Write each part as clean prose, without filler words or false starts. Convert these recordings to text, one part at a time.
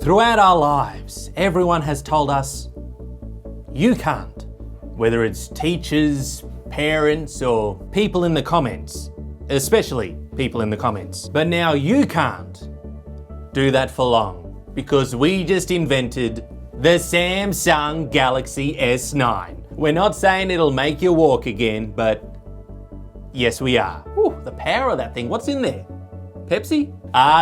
Throughout our lives, everyone has told us, you can't. Whether it's teachers, parents, or people in the comments. Especially people in the comments. But now you can't do that for long, because we just invented the Samsung Galaxy S9. We're not saying it'll make you walk again, but yes we are. Ooh, the power of that thing, what's in there? Pepsi?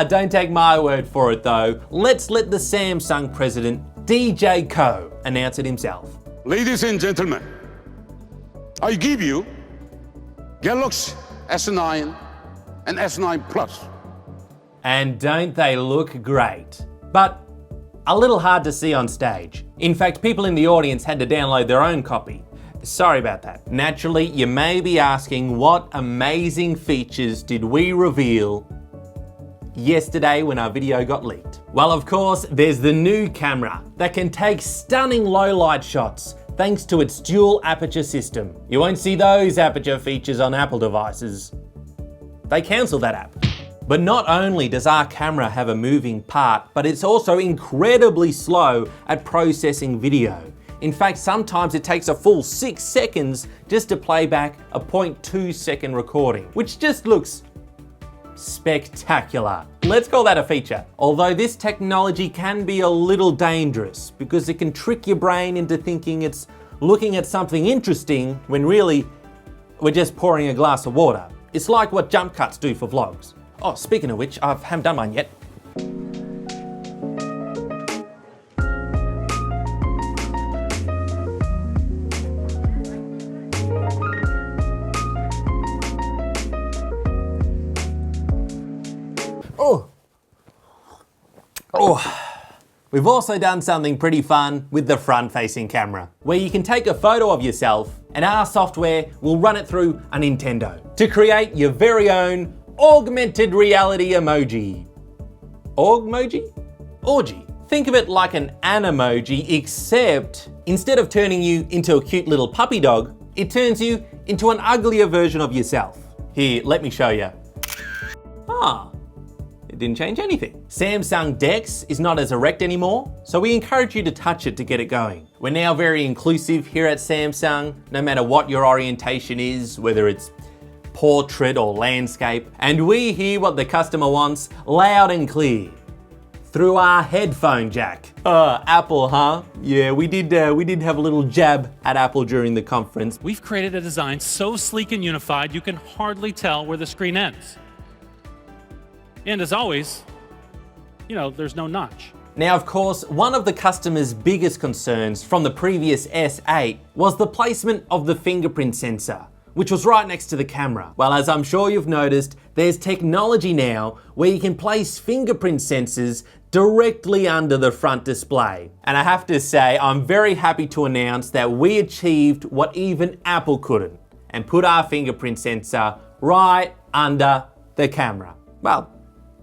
Don't take my word for it though. Let's let the Samsung president, DJ Ko, announce it himself. Ladies and gentlemen, I give you Galaxy S9 and S9 Plus. And don't they look great? But a little hard to see on stage. In fact, people in the audience had to download their own copy. Sorry about that. Naturally, you may be asking, what amazing features did we reveal yesterday when our video got leaked? Well, of course, there's the new camera that can take stunning low light shots thanks to its dual aperture system. You won't see those aperture features on Apple devices. They cancelled that app. But not only does our camera have a moving part, but it's also incredibly slow at processing video. In fact, sometimes it takes a full 6 seconds just to play back a 0.2 second recording, which just looks spectacular. Let's call that a feature. Although this technology can be a little dangerous because it can trick your brain into thinking it's looking at something interesting when really we're just pouring a glass of water. It's like what jump cuts do for vlogs. Oh, speaking of which, I haven't done mine yet. We've also done something pretty fun with the front-facing camera, where you can take a photo of yourself and our software will run it through a Nintendo to create your very own augmented reality emoji. Orgmoji? Orgy. Think of it like an emoji, except instead of turning you into a cute little puppy dog, it turns you into an uglier version of yourself. Here, let me show you. It didn't change anything. Samsung DeX is not as erect anymore, so we encourage you to touch it to get it going. We're now very inclusive here at Samsung, no matter what your orientation is, whether it's portrait or landscape, and we hear what the customer wants loud and clear through our headphone jack. Apple, huh? Yeah, we did have a little jab at Apple during the conference. We've created a design so sleek and unified you can hardly tell where the screen ends. And as always, there's no notch. Now, of course, one of the customer's biggest concerns from the previous S8 was the placement of the fingerprint sensor, which was right next to the camera. Well, as I'm sure you've noticed, there's technology now where you can place fingerprint sensors directly under the front display. And I have to say, I'm very happy to announce that we achieved what even Apple couldn't and put our fingerprint sensor right under the camera. Well,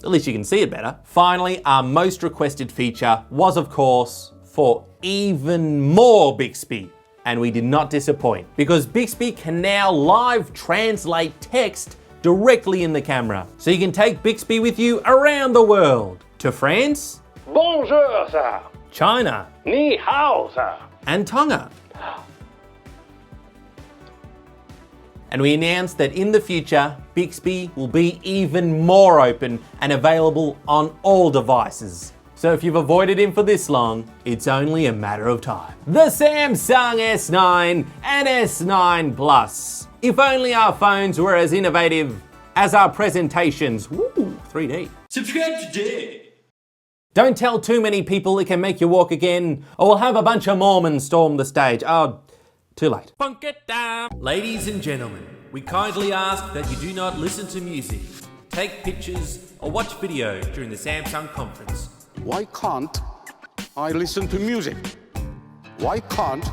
at least you can see it better. Finally, our most requested feature was, of course, for even more Bixby. And we did not disappoint, because Bixby can now live translate text directly in the camera. So you can take Bixby with you around the world. To France, Bonjour, sir. China, Ni hao, sir. and Tonga. And we announced that in the future, Bixby will be even more open and available on all devices. So if you've avoided him for this long, it's only a matter of time. The Samsung S9 and S9 Plus. If only our phones were as innovative as our presentations. Woo, 3D. Subscribe today. Don't tell too many people it can make you walk again, or we'll have a bunch of Mormons storm the stage. Oh, too late. Funk it down. Ladies and gentlemen, we kindly ask that you do not listen to music, take pictures, or watch video during the Samsung conference. Why can't I listen to music? Why can't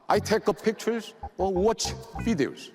I take pictures or watch videos?